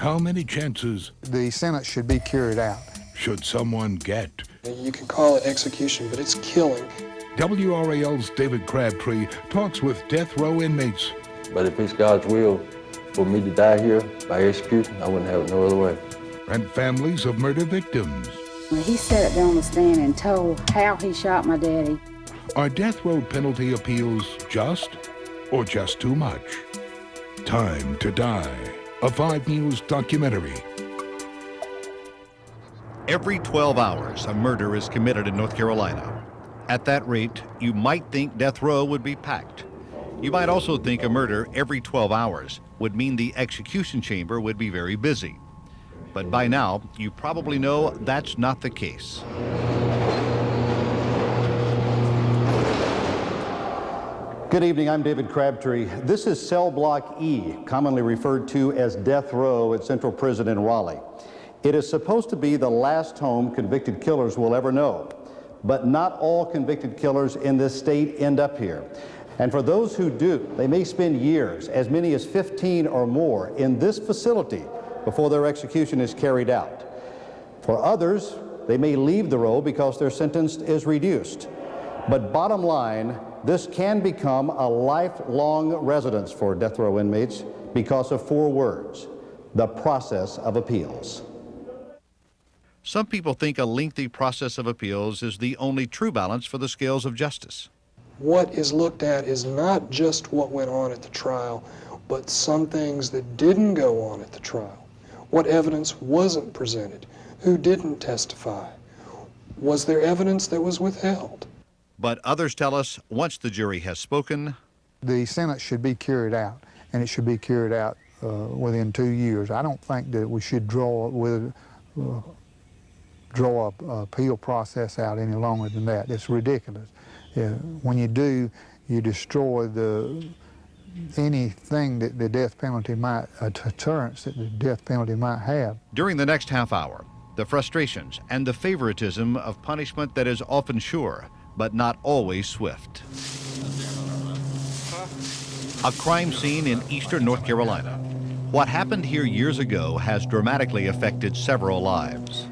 How many chances The sentence should be carried out. should someone get? You can call it execution, but it's killing. WRAL's David Crabtree talks with death row inmates. But if it's God's will for me to die here by execution, I wouldn't have it no other way. And families of murder victims. He sat up there on the stand and told how he shot my daddy. Are death row penalty appeals just or just too much? Time to Die, a 5 News documentary. Every 12 hours, a murder is committed in North Carolina. At that rate, you might think death row would be packed. You might also think a murder every 12 hours would mean the execution chamber would be very busy. But by now, you probably know that's not the case. Good evening, I'm David Crabtree. This is Cell Block E, commonly referred to as Death Row at Central Prison in Raleigh. It is supposed to be the last home convicted killers will ever know. But not all convicted killers in this state end up here. And for those who do, they may spend years, as many as 15 or more, in this facility before their execution is carried out. For others, they may leave the row because their sentence is reduced. But bottom line, this can become a lifelong residence for death row inmates because of 4 words: the process of appeals. Some people think a lengthy process of appeals is the only true balance for the scales of justice. What is looked at is not just what went on at the trial, but some things that didn't go on at the trial. What evidence wasn't presented? Who didn't testify? Was there evidence that was withheld? But others tell us once the jury has spoken, The sentence should be carried out, and it should be carried out within 2 years. I don't think that we should draw a appeal process out any longer than that. It's ridiculous. When you do, you destroy anything that the death penalty might, a deterrence that the death penalty might have. during the next half hour, the frustrations and the favoritism of punishment that is often sure, but not always swift. A crime scene in eastern North Carolina. What happened here years ago has dramatically affected several lives.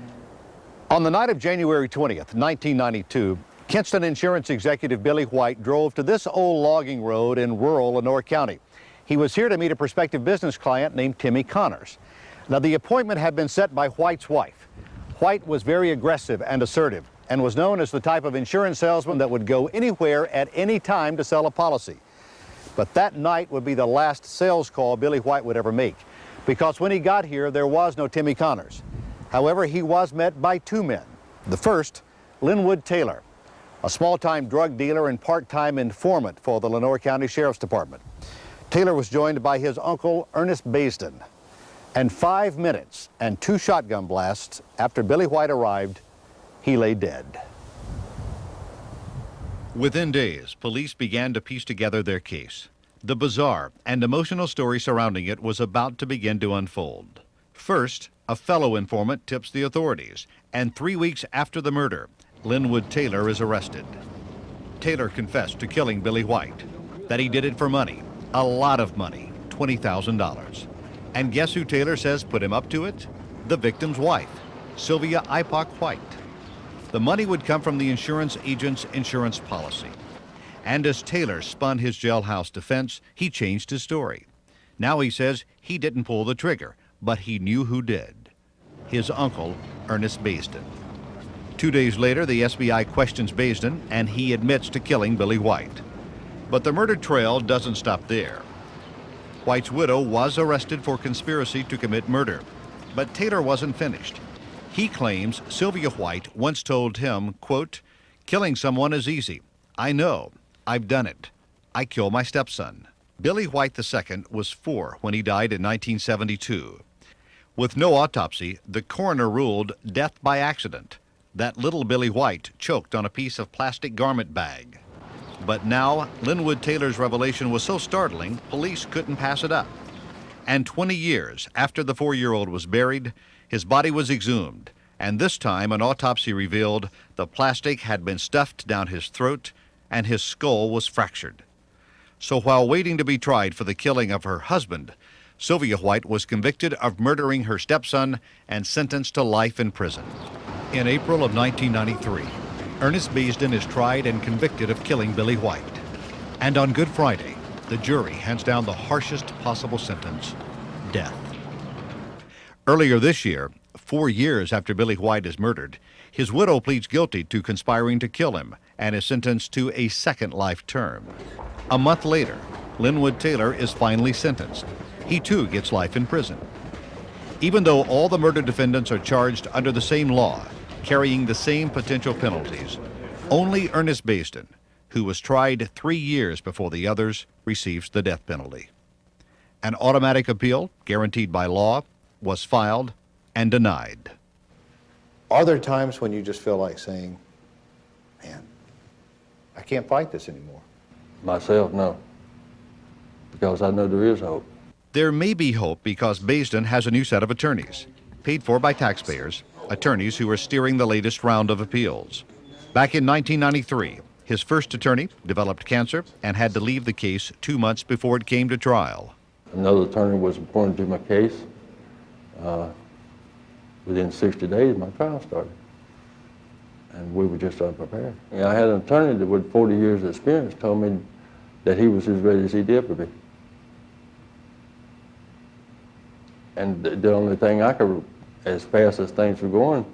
On the night of January 20th, 1992, Kinston Insurance executive Billy White drove to this old logging road in rural Lenoir County. He was here to meet a prospective business client named Timmy Connors. Now, the appointment had been set by White's wife. White was very aggressive and assertive and was known as the type of insurance salesman that would go anywhere at any time to sell a policy. But that night would be the last sales call Billy White would ever make, because when he got here, there was no Timmy Connors. However, he was met by 2 men. The first, Linwood Taylor, a small-time drug dealer and part-time informant for the Lenoir County Sheriff's Department. Taylor was joined by his uncle, Ernest Basden. And 5 minutes and 2 shotgun blasts after Billy White arrived, he lay dead. Within days, police began to piece together their case. The bizarre and emotional story surrounding it was about to begin to unfold. First, a fellow informant tips the authorities, and 3 weeks after the murder, Linwood Taylor is arrested. Taylor confessed to killing Billy White, that he did it for money, a lot of money, $20,000. And guess who Taylor says put him up to it? The victim's wife, Sylvia Ipock White. The money would come from the insurance agent's insurance policy. And as Taylor spun his jailhouse defense, he changed his story. Now he says he didn't pull the trigger, but he knew who did. His uncle, Ernest Basden. 2 days later, the SBI questions Basden, and he admits to killing Billy White. But the murder trail doesn't stop there. White's widow was arrested for conspiracy to commit murder, but Taylor wasn't finished. He claims Sylvia White once told him, quote, "Killing someone is easy. I know. I've done it. I killed my stepson." Billy White II was 4 when he died in 1972. With no autopsy, the coroner ruled death by accident, that little Billy White choked on a piece of plastic garment bag. But now, Linwood Taylor's revelation was so startling, police couldn't pass it up. And 20 years after the 4-year-old was buried, his body was exhumed, and this time an autopsy revealed the plastic had been stuffed down his throat and his skull was fractured. So while waiting to be tried for the killing of her husband, Sylvia White was convicted of murdering her stepson and sentenced to life in prison. In April of 1993, Ernest Basden is tried and convicted of killing Billy White. And on Good Friday, the jury hands down the harshest possible sentence, death. Earlier this year, 4 years after Billy White is murdered, his widow pleads guilty to conspiring to kill him and is sentenced to a second life term. A month later, Linwood Taylor is finally sentenced. He too gets life in prison. Even though all the murder defendants are charged under the same law, carrying the same potential penalties, only Ernest Basden, who was tried 3 years before the others, receives the death penalty. An automatic appeal, guaranteed by law, was filed and denied. Are there times when you just feel like saying, man, I can't fight this anymore? Myself, no. Because I know there is hope. There may be hope because Basden has a new set of attorneys, paid for by taxpayers, attorneys who are steering the latest round of appeals. Back in 1993, his first attorney developed cancer and had to leave the case 2 months before it came to trial. Another attorney was appointed to my case. Within 60 days, my trial started. And we were just unprepared. I had an attorney that with 40 years of experience told me that he was as ready as he'd ever be. And the only thing I could, as fast as things were going,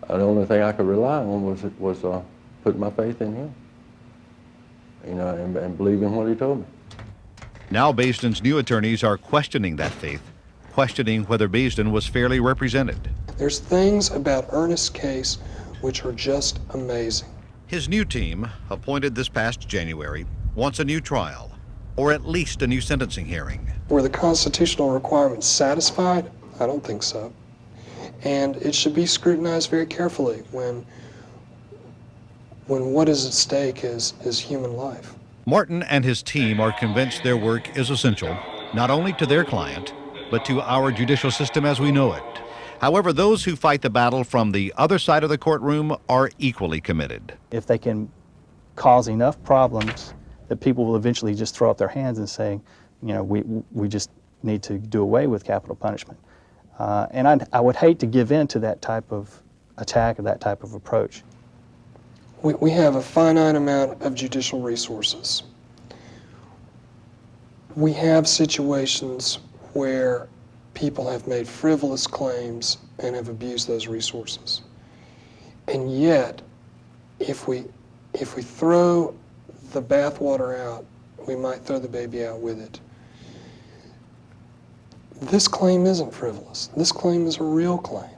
the only thing I could rely on was putting my faith in him, and believing what he told me. Now Basden's new attorneys are questioning that faith, questioning whether Basden was fairly represented. There's things about Ernest's case which are just amazing. His new team, appointed this past January, wants a new trial, or at least a new sentencing hearing. Were the constitutional requirements satisfied? I don't think so. And it should be scrutinized very carefully when what is at stake is human life. Martin and his team are convinced their work is essential, not only to their client, but to our judicial system as we know it. However, those who fight the battle from the other side of the courtroom are equally committed. If they can cause enough problems that people will eventually just throw up their hands and say, we just need to do away with capital punishment. And I would hate to give in to that type of attack or that type of approach. We have a finite amount of judicial resources. We have situations where people have made frivolous claims and have abused those resources. And yet, if we throw the bathwater out, we might throw the baby out with it. This claim isn't frivolous. This claim is a real claim.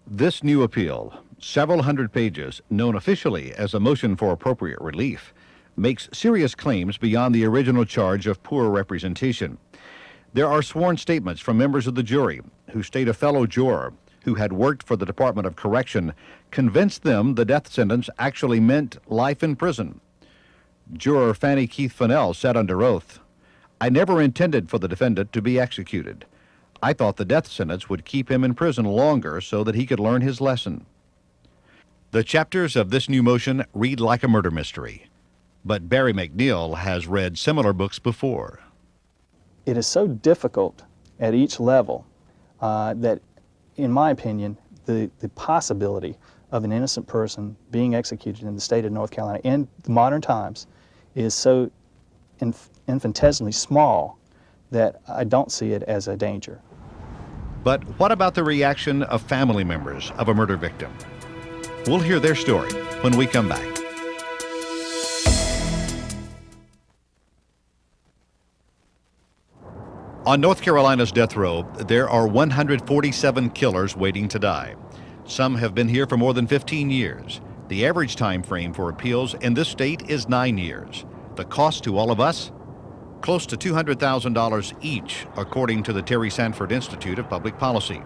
This new appeal, several hundred pages, known officially as a motion for appropriate relief, makes serious claims beyond the original charge of poor representation. There are sworn statements from members of the jury who state a fellow juror who had worked for the Department of Correction convinced them the death sentence actually meant life in prison. Juror Fanny Keith Fennell said under oath, "I never intended for the defendant to be executed. I thought the death sentence would keep him in prison longer so that he could learn his lesson." The chapters of this new motion read like a murder mystery, but Barry McNeil has read similar books before. It is so difficult at each level that, in my opinion, the possibility of an innocent person being executed in the state of North Carolina in modern times is so infinitesimally small that I don't see it as a danger. But what about the reaction of family members of a murder victim? We'll hear their story when we come back. On North Carolina's death row, there are 147 killers waiting to die. Some have been here for more than 15 years. The average time frame for appeals in this state is 9 years. The cost to all of us? Close to $200,000 each, according to the Terry Sanford Institute of Public Policy.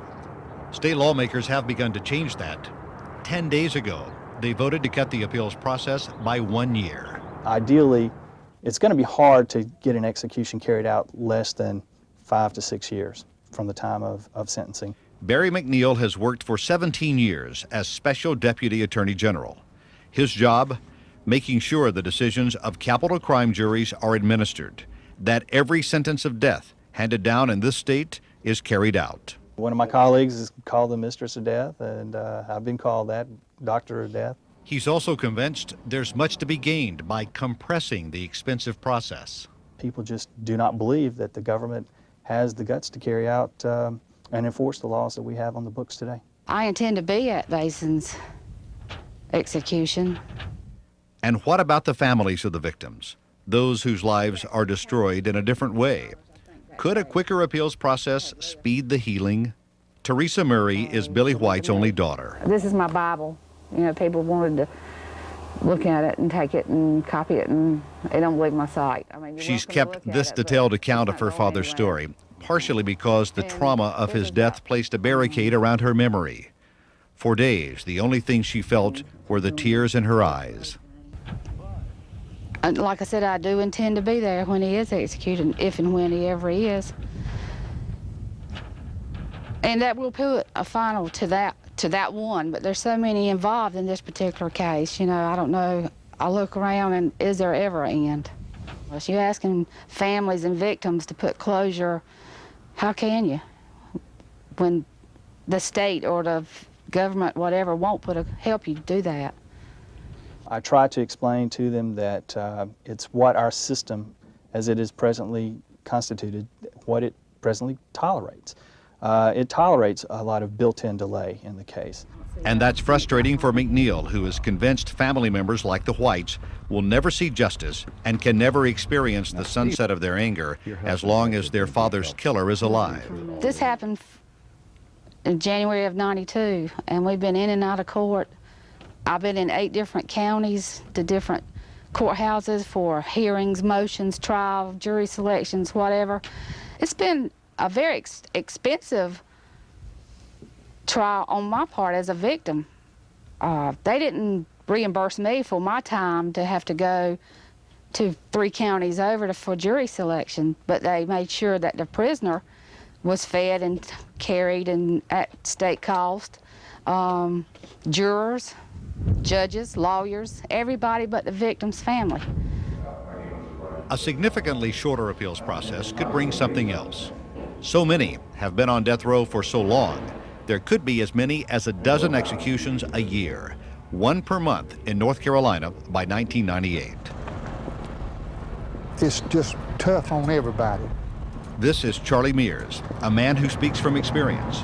State lawmakers have begun to change that. 10 days ago, they voted to cut the appeals process by 1 year. Ideally, it's going to be hard to get an execution carried out less than 5 to 6 years from the time of sentencing. Barry McNeil has worked for 17 years as Special Deputy Attorney General. His job, making sure the decisions of capital crime juries are administered, that every sentence of death handed down in this state is carried out. One of my colleagues is called the mistress of death, and I've been called that, doctor of death. He's also convinced there's much to be gained by compressing the expensive process. People just do not believe that the government has the guts to carry out and enforce the laws that we have on the books today. I intend to be at Basden's execution. And what about the families of the victims, those whose lives are destroyed in a different way? Could a quicker appeals process speed the healing? Teresa Murray is Billy White's only daughter. This is my Bible. You know, people wanted to look at it and take it and copy it, and they don't believe my sight. I mean, She's kept this detailed account of her father's story, partially because the trauma of his death placed a barricade around her memory. For days, the only thing she felt were the tears in her eyes. And like I said, I do intend to be there when he is executed, if and when he ever is. And that will put a final to that one, but there's so many involved in this particular case. You know, I don't know. I look around, and is there ever an end? If you're asking families and victims to put closure, how can you? When the state or the government, whatever, won't help you do that. I try to explain to them that it's what our system, as it is presently constituted, what it presently tolerates. It tolerates a lot of built-in delay in the case. And that's frustrating for McNeil, who is convinced family members like the Whites will never see justice and can never experience the sunset of their anger as long as their father's killer is alive. This happened in January of '92, and we've been in and out of court. I've been in 8 different counties to different courthouses for hearings, motions, trial, jury selections, whatever. It's been a very expensive trial on my part as a victim. They didn't reimburse me for my time to have to go to 3 counties over for jury selection, but they made sure that the prisoner was fed and carried and at state cost. Jurors, judges, lawyers, everybody but the victim's family. A significantly shorter appeals process could bring something else. So many have been on death row for so long, there could be as many as a dozen executions a year, 1 per month in North Carolina by 1998. It's just tough on everybody. This is Charlie Mears, a man who speaks from experience.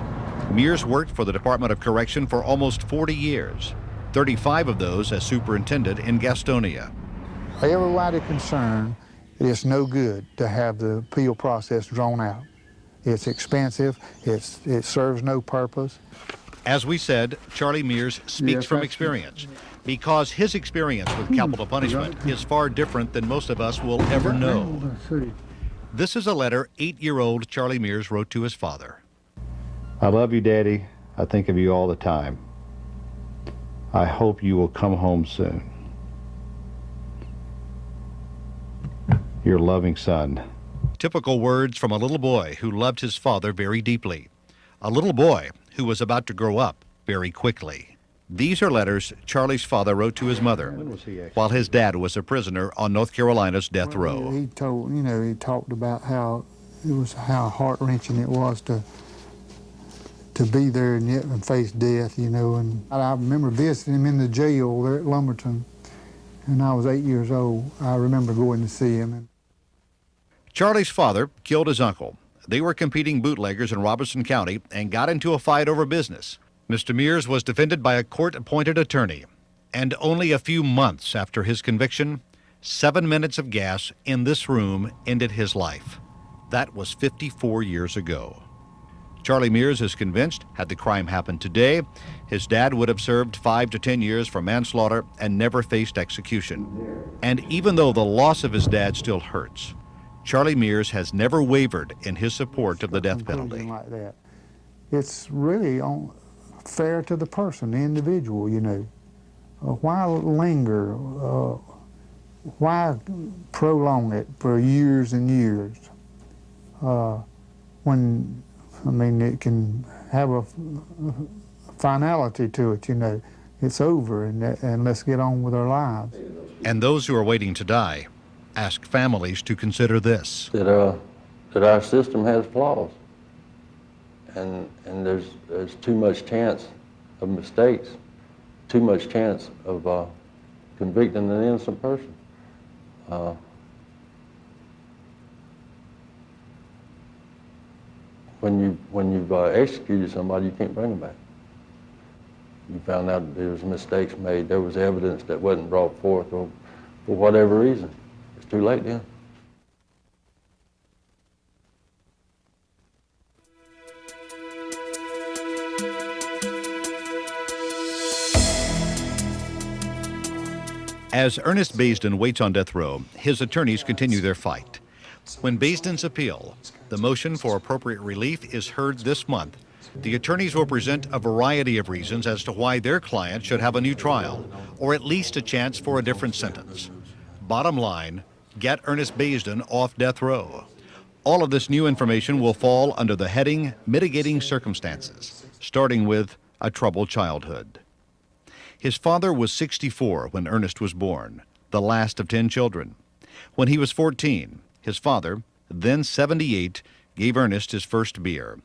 Mears worked for the Department of Correction for almost 40 years, 35 of those as superintendent in Gastonia. Everybody concerned, it's no good to have the appeal process drawn out. It's expensive, it serves no purpose. As we said, Charlie Mears speaks from experience, because his experience with capital punishment is far different than most of us will ever know. This is a letter 8-year-old Charlie Mears wrote to his father. I love you, Daddy. I think of you all the time. I hope you will come home soon. Your loving son. Typical words from a little boy who loved his father very deeply. A little boy who was about to grow up very quickly. These are letters Charlie's father wrote to his mother while his dad was a prisoner on North Carolina's death row. He told, he talked about how heart-wrenching it was to be there and yet face death, and I remember visiting him in the jail there at Lumberton, and I was 8 years old. I remember going to see him. Charlie's father killed his uncle. They were competing bootleggers in Robertson County and got into a fight over business. Mr. Mears was defended by a court-appointed attorney, and only a few months after his conviction, 7 minutes of gas in this room ended his life. That was 54 years ago. Charlie Mears is convinced, had the crime happened today, his dad would have served 5 to 10 years for manslaughter and never faced execution. And even though the loss of his dad still hurts, Charlie Mears has never wavered in his support of the death penalty. Like that. It's really fair to the person, the individual, Why linger? Why prolong it for years and years? When, it can have a finality to it, It's over, and let's get on with our lives. And those who are waiting to die ask families to consider this. That that our system has flaws, and there's too much chance of mistakes, too much chance of convicting an innocent person. When you've executed somebody, you can't bring them back. You found out that there was mistakes made, there was evidence that wasn't brought forth, or for whatever reason. It's too late then. As Ernest Basden waits on death row, his attorneys continue their fight. When Basden's appeal, the motion for appropriate relief, is heard this month, the attorneys will present a variety of reasons as to why their client should have a new trial, or at least a chance for a different sentence. Bottom line, get Ernest Basden off death row. All of this new information will fall under the heading Mitigating Circumstances, starting with a troubled childhood. His father was 64 when Ernest was born, the last of 10 children. When he was 14, his father, then 78, gave Ernest his first beer.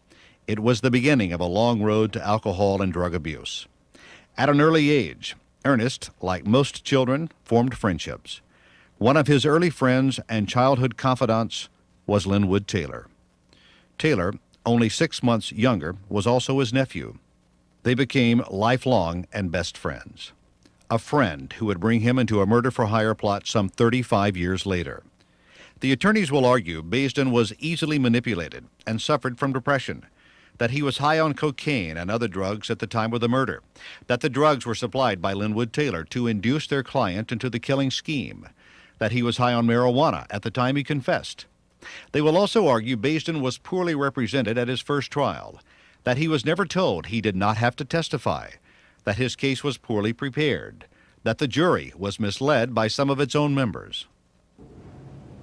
It was the beginning of a long road to alcohol and drug abuse. At an early age, Ernest, like most children, formed friendships. One of his early friends and childhood confidants was Linwood Taylor. Taylor, only 6 months younger, was also his nephew. They became lifelong and best friends. A friend who would bring him into a murder-for-hire plot some 35 years later. The attorneys will argue Basden was easily manipulated and suffered from depression, that he was high on cocaine and other drugs at the time of the murder, that the drugs were supplied by Linwood Taylor to induce their client into the killing scheme, that he was high on marijuana at the time he confessed. They will also argue Basden was poorly represented at his first trial, that he was never told he did not have to testify, that his case was poorly prepared, that the jury was misled by some of its own members.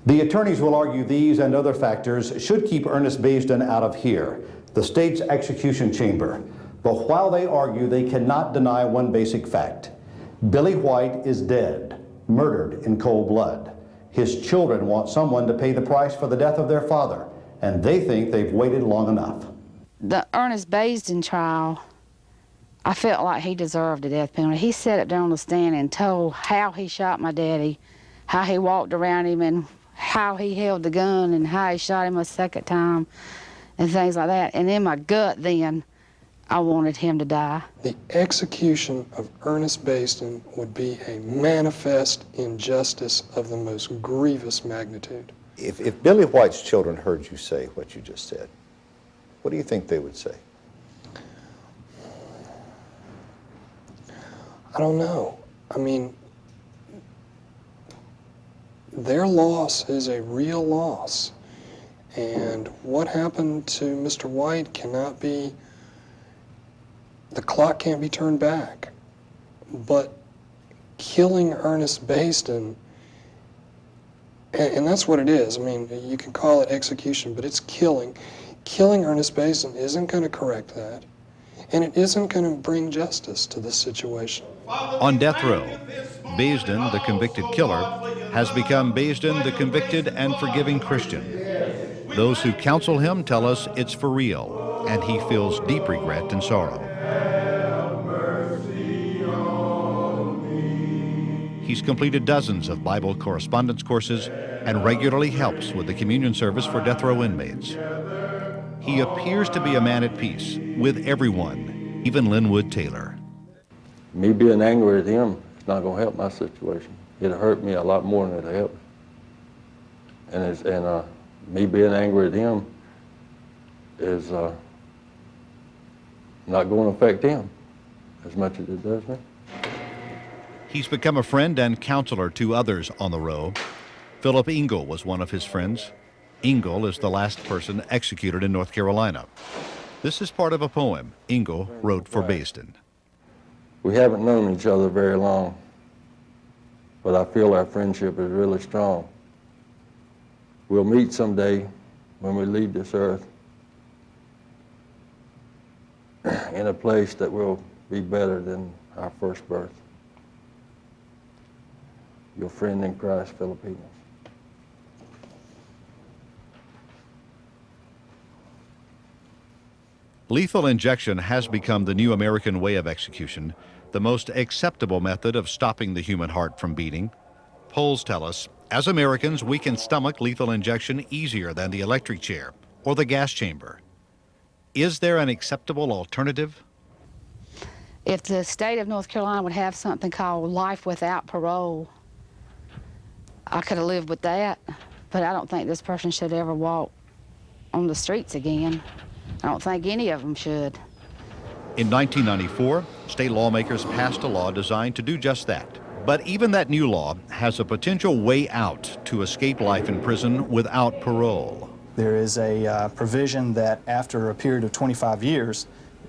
The attorneys will argue these and other factors should keep Ernest Basden out of here, the state's execution chamber. But while they argue, they cannot deny one basic fact. Billy White is dead, murdered in cold blood. His children want someone to pay the price for the death of their father, and they think they've waited long enough. The Ernest Basden trial, I felt like he deserved the death penalty. He sat up there on the stand and told how he shot my daddy, how he walked around him, and how he held the gun, and how he shot him a second time, and things like that. And in my gut then, I wanted him to die. The execution of Ernest Basden would be a manifest injustice of the most grievous magnitude. If Billy White's children heard you say what you just said, what do you think they would say? I don't know. I mean, their loss is a real loss. And what happened to Mr. White cannot be, the clock can't be turned back. But killing Ernest Basden, and that's what it is. I mean, you can call it execution, but it's killing. Killing Ernest Basden isn't going to correct that, and it isn't going to bring justice to this situation. On death row, Basden, the convicted killer, has become Basden, the convicted and forgiving Christian. Those who counsel him tell us it's for real, and he feels deep regret and sorrow. He's completed dozens of Bible correspondence courses and regularly helps with the communion service for death row inmates. He appears to be a man at peace with everyone, even Linwood Taylor. Me being angry at him is not going to help my situation. It'll hurt me a lot more than it'll help. And me being angry at him is not going to affect him as much as it does me. He's become a friend and counselor to others on the row. Philip Engel was one of his friends. Engel is the last person executed in North Carolina. This is part of a poem Engel wrote for Basden. We haven't known each other very long, but I feel our friendship is really strong. We'll meet someday when we leave this earth in a place that will be better than our first birth. Your friend in Christ, Filipinos. Lethal injection has become the new American way of execution, the most acceptable method of stopping the human heart from beating. Polls tell us, as Americans, we can stomach lethal injection easier than the electric chair or the gas chamber. Is there an acceptable alternative? If the state of North Carolina would have something called life without parole, I could have lived with that, but I don't think this person should ever walk on the streets again. I don't think any of them should. In 1994, state lawmakers passed a law designed to do just that. But even that new law has a potential way out to escape life in prison without parole. There is a provision that after a period of 25 years,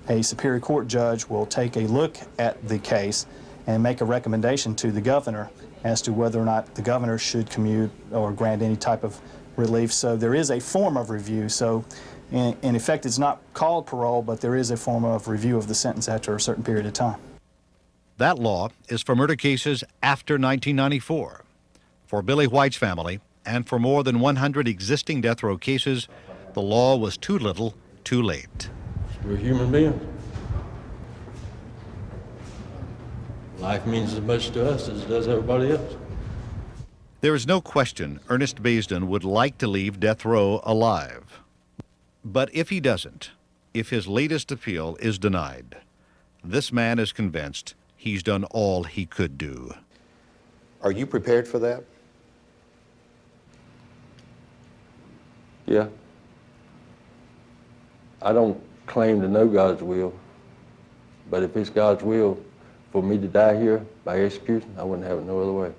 a Superior Court judge will take a look at the case and make a recommendation to the governor as to whether or not the governor should commute or grant any type of relief. So there is a form of review. So in effect, it's not called parole, but there is a form of review of the sentence after a certain period of time. That law is for murder cases after 1994. For Billy White's family, and for more than 100 existing death row cases, the law was too little, too late. We're human beings. Life means as much to us as it does everybody else. There is no question Ernest Basden would like to leave death row alive. But if he doesn't, if his latest appeal is denied, this man is convinced he's done all he could do. Are you prepared for that? Yeah. I don't claim to know God's will, but if it's God's will for me to die here by execution, I wouldn't have it no other way.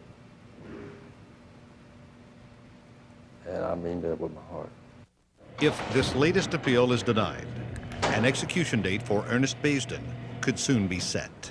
And I mean that with my heart. If this latest appeal is denied, an execution date for Ernest Basden could soon be set.